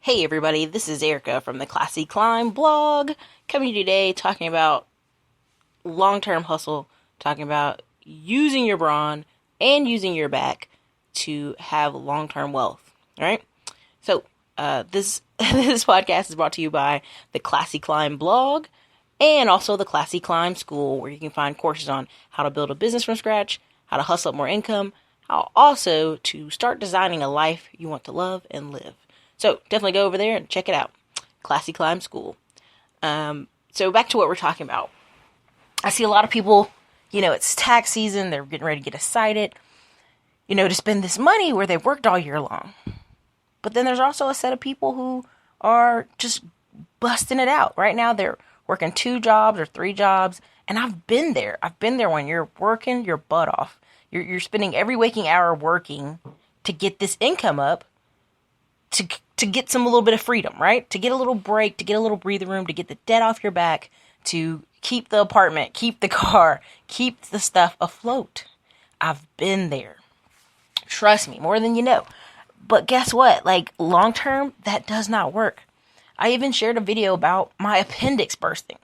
Hey everybody, this is Erica from the Classy Climb blog, coming to you today talking about long-term hustle, talking about using your brawn and using your back to have long-term wealth. All right? So, this this podcast is brought to you by the Classy Climb blog and also the Classy Climb School, where you can find courses on how to build a business from scratch, how to hustle up more income, how also to start designing a life you want to love and live. So definitely go over there and check it out. Classy Climb School. So back to what we're talking about. I see a lot of people, it's tax season. They're getting ready to get excited, to spend this money where they've worked all year long. But then there's also a set of people who are just busting it out. Right now they're working 2 jobs or 3 jobs. And I've been there. I've been there when you're working your butt off. You're spending every waking hour working to get this income up. To get a little bit of freedom, right? To get a little break, to get a little breathing room, to get the debt off your back, to keep the apartment, keep the car, keep the stuff afloat. I've been there. Trust me, more than you know. But guess what? Long term, that does not work. I even shared a video about my appendix bursting.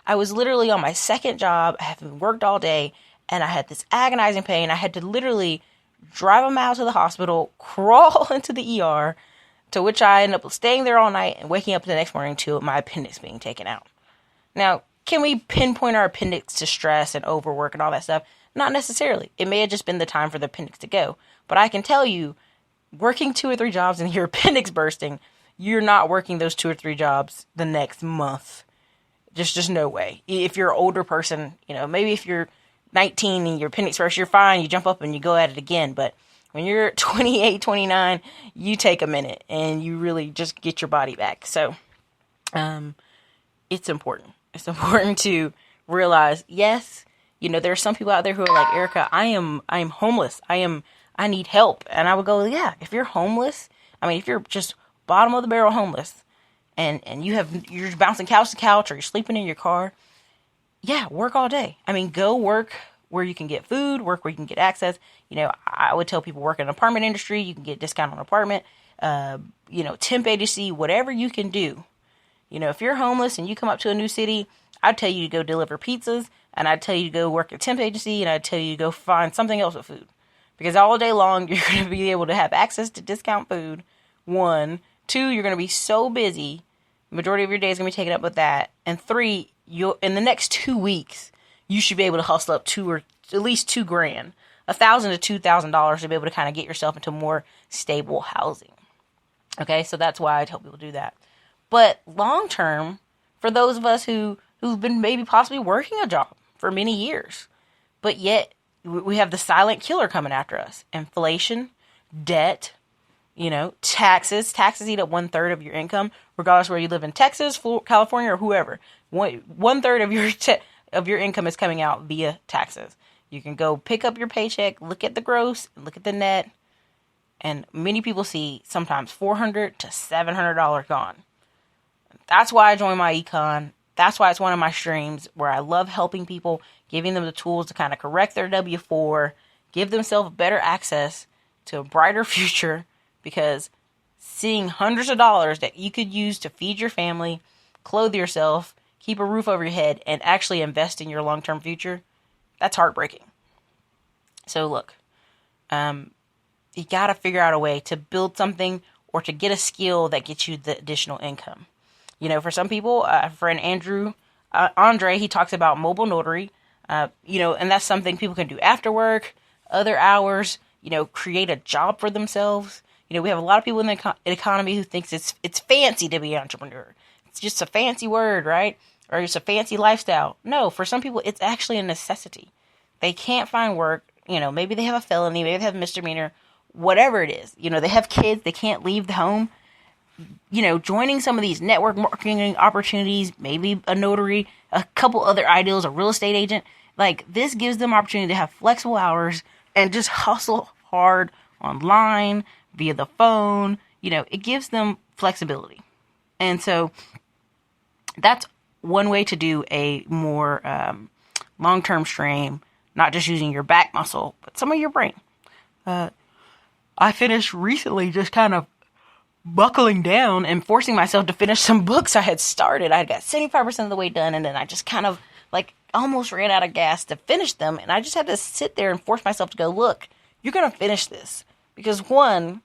I was literally on my second job. I haven't worked all day, and I had this agonizing pain. I had to literally drive a mile to the hospital, crawl into the ER, to which I ended up staying there all night and waking up the next morning to my appendix being taken out. Now, can we pinpoint our appendix to stress and overwork and all that stuff? Not necessarily. It may have just been the time for the appendix to go. But I can tell you, working 2 or 3 jobs and your appendix bursting, you're not working those 2 or 3 jobs the next month. Just no way. If you're an older person, maybe if you're 19 and your appendix bursts, you're fine. You jump up and you go at it again. But when you're 28, 29, you take a minute and you really just get your body back. So, it's important. It's important to realize, yes, there are some people out there who are like, Erica, I am homeless. I need help. And I would go, yeah, if you're homeless, if you're just bottom of the barrel homeless and you're bouncing couch to couch or you're sleeping in your car, yeah, work all day. Go work where you can get food, work where you can get access. I would tell people work in the apartment industry, you can get a discount on an apartment, temp agency, whatever you can do. If you're homeless and you come up to a new city, I'd tell you to go deliver pizzas, and I'd tell you to go work at a temp agency, and I'd tell you to go find something else with food. Because all day long, you're going to be able to have access to discount food, 1. 2, you're going to be so busy, the majority of your day is going to be taken up with that. And 3, in the next 2 weeks, you should be able to hustle up at least $2,000, $1,000 to $2,000 to be able to kind of get yourself into more stable housing. Okay, so that's why I tell people to do that. But long term, for those of us who've been maybe possibly working a job for many years, but yet we have the silent killer coming after us: inflation, debt, taxes. Taxes eat up 1/3 of your income, regardless where you live in Texas, California, or whoever. 1/3 of your income is coming out via taxes. You can go pick up your paycheck, look at the gross, look at the net, and many people see sometimes $400 to $700 gone. That's why I joined my Econ. That's why it's one of my streams where I love helping people, giving them the tools to kind of correct their W-4, give themselves better access to a brighter future, because seeing hundreds of dollars that you could use to feed your family, clothe yourself, keep a roof over your head, and actually invest in your long-term future, that's heartbreaking. So look, you got to figure out a way to build something or to get a skill that gets you the additional income. For some people, friend Andre, he talks about mobile notary, and that's something people can do after work, other hours, create a job for themselves. We have a lot of people in the economy who thinks it's fancy to be an entrepreneur. It's just a fancy word, right? Or it's a fancy lifestyle. No, for some people, it's actually a necessity. They can't find work. Maybe they have a felony, maybe they have a misdemeanor, whatever it is. They have kids, they can't leave the home. Joining some of these network marketing opportunities, maybe a notary, a couple other ideals, a real estate agent, this gives them opportunity to have flexible hours and just hustle hard online, via the phone. It gives them flexibility. And so that's one way to do a more long-term stream, not just using your back muscle, but some of your brain. I finished recently just kind of buckling down and forcing myself to finish some books I had started. I got 75% of the way done, and then I just kind of like almost ran out of gas to finish them. And I just had to sit there and force myself to go, look, you're going to finish this. Because one,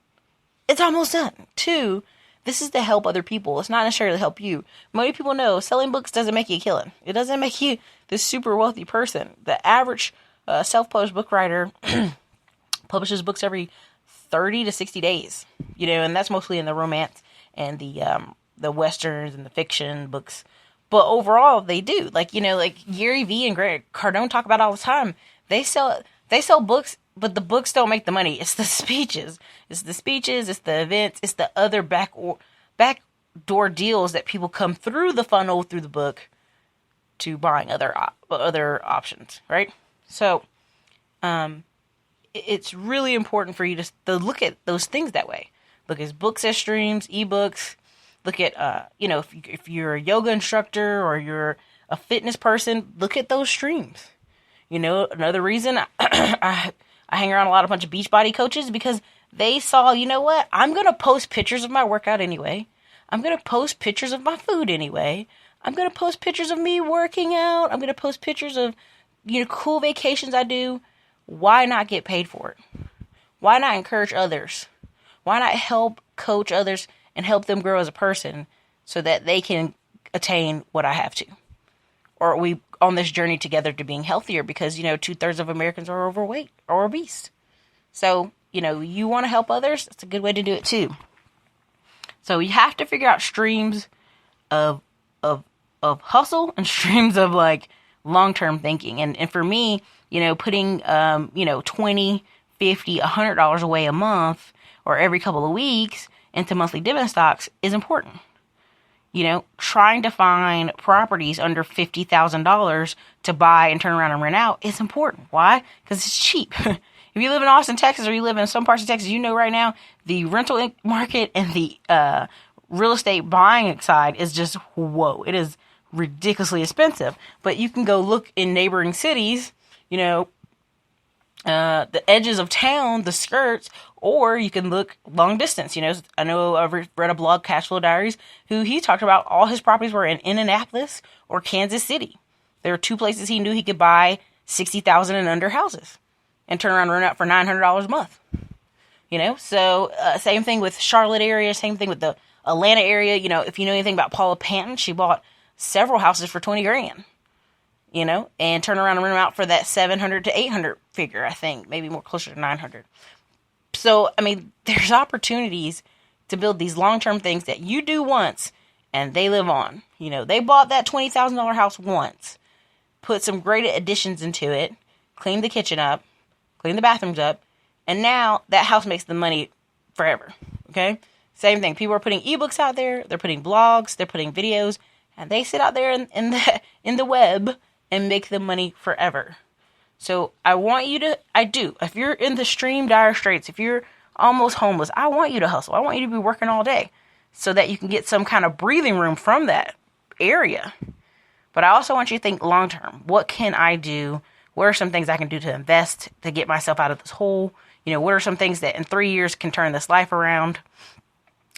it's almost done. Two, this is to help other people. It's not necessarily to help you. Many people know selling books doesn't make you a killing. It doesn't make you this super wealthy person. The average self-published book writer publishes books every 30 to 60 days, and that's mostly in the romance and the westerns and the fiction books. But overall, they do. Like Gary Vee and Grant Cardone talk about all the time. They sell books, but the books don't make the money. It's the speeches. It's the events. It's the other backdoor deals that people come through the funnel through the book to buying other options, right? So, it's really important for you to look at those things that way. Look at books as streams, ebooks. Look at, if you're a yoga instructor or you're a fitness person, look at those streams. Another reason I hang around a bunch of Beachbody coaches because they saw, I'm going to post pictures of my workout anyway. I'm going to post pictures of my food anyway. I'm going to post pictures of me working out. I'm going to post pictures of, cool vacations I do. Why not get paid for it? Why not encourage others? Why not help coach others and help them grow as a person so that they can attain what I have to? Or are we on this journey together to being healthier? Because, 2/3 of Americans are overweight or obese. So, you want to help others? That's a good way to do it too. So you have to figure out streams of hustle and streams of long-term thinking. And for me, putting, $20, $50, $100 away a month or every couple of weeks into monthly dividend stocks is important. Trying to find properties under $50,000 to buy and turn around and rent out is important. Why? Because it's cheap. If you live in Austin, Texas, or you live in some parts of Texas, right now, the rental market and the real estate buying side is just, whoa. It is ridiculously expensive. But you can go look in neighboring cities, the edges of town, the skirts, or you can look long distance. I know I've read a blog, Cashflow Diaries, who he talked about all his properties were in Indianapolis or Kansas City. There are two places he knew he could buy $60,000 and under houses and turn around and rent out for $900 a month. So same thing with Charlotte area, same thing with the Atlanta area. If you know anything about Paula Panton, she bought several houses for $20,000. And turn around and rent them out for that $700 to $800 figure, I think, maybe more closer to $900. So, there's opportunities to build these long-term things that you do once and they live on. They bought that $20,000 house once, put some great additions into it, cleaned the kitchen up, cleaned the bathrooms up, and now that house makes the money forever. Okay? Same thing. People are putting ebooks out there, they're putting blogs, they're putting videos, and they sit out there in the web and make them money forever. So I want you to, if you're in the extreme dire straits, if you're almost homeless, I want you to hustle. I want you to be working all day so that you can get some kind of breathing room from that area. But I also want you to think long term. What can I do? What are some things I can do to invest to get myself out of this hole? What are some things that in 3 years can turn this life around?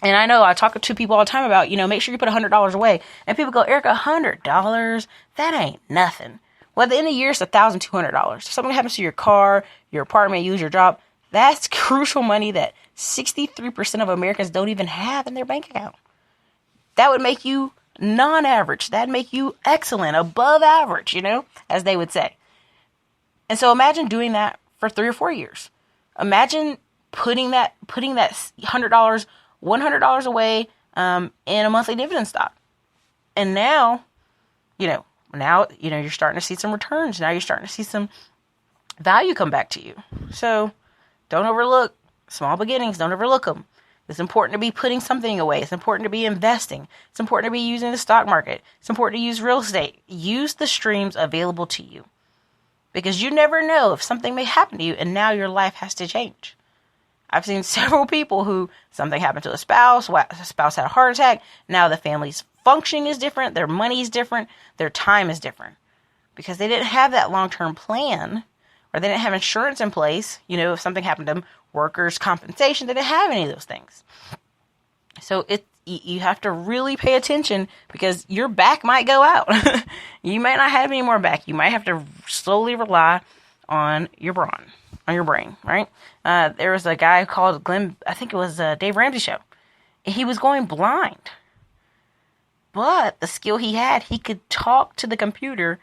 And I know I talk to people all the time about, make sure you put $100 away. And people go, Erica, $100? That ain't nothing. Well, at the end of the year, it's $1,200. If something happens to your car, your apartment, you lose your job, that's crucial money that 63% of Americans don't even have in their bank account. That would make you non-average. That'd make you excellent, above average, as they would say. And so imagine doing that for 3 or 4 years. Imagine putting that $100, $100 away in a monthly dividend stock. And now, you're starting to see some returns. Now you're starting to see some value come back to you. So don't overlook small beginnings. Don't overlook them. It's important to be putting something away. It's important to be investing. It's important to be using the stock market. It's important to use real estate. Use the streams available to you because you never know if something may happen to you and now your life has to change. I've seen several people who something happened to a spouse had a heart attack. Now the family's functioning is different. Their money is different. Their time is different because they didn't have that long-term plan or they didn't have insurance in place. If something happened to them, workers' compensation, they didn't have any of those things. So you have to really pay attention because your back might go out. You might not have any more back. You might have to slowly rely on your brain, right? There was a guy called Glenn, I think it was Dave Ramsey show. He was going blind. But the skill he had, he could talk to the computer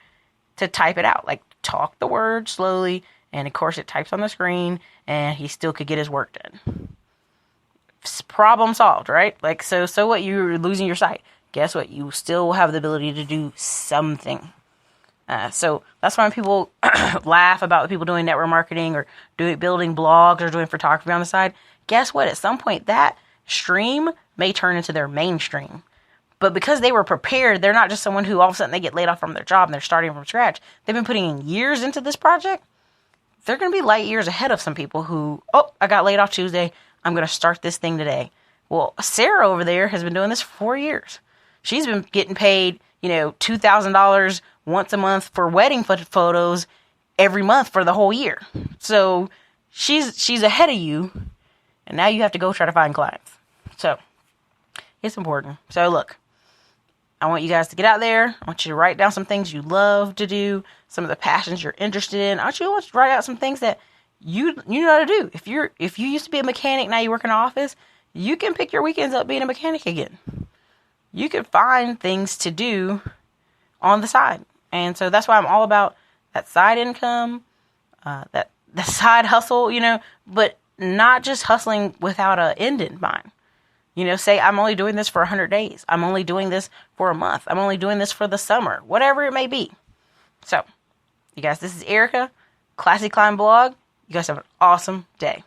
to type it out. Like, talk the word slowly, and of course it types on the screen, and he still could get his work done. Problem solved, right? Like, so what, you're losing your sight. Guess what? You still have the ability to do something. So that's why when people laugh about the people doing network marketing or building blogs or doing photography on the side. Guess what? At some point, that stream may turn into their mainstream. But because they were prepared, they're not just someone who all of a sudden they get laid off from their job and they're starting from scratch. They've been putting in years into this project. They're going to be light years ahead of some people who, I got laid off Tuesday. I'm going to start this thing today. Well, Sarah over there has been doing this for 4 years. She's been getting paid, $2,000 once a month for wedding photos every month for the whole year. So she's ahead of you, and now you have to go try to find clients. So it's important. So look, I want you guys to get out there. I want you to write down some things you love to do, some of the passions you're interested in. I want you to write out some things that you know how to do. If you used to be a mechanic, now you work in an office, you can pick your weekends up being a mechanic again. You can find things to do on the side. And so that's why I'm all about that side income, that side hustle, but not just hustling without an end in mind. Say I'm only doing this for 100 days. I'm only doing this for a month. I'm only doing this for the summer, whatever it may be. So, you guys, this is Erica, Classy Climb Blog. You guys have an awesome day.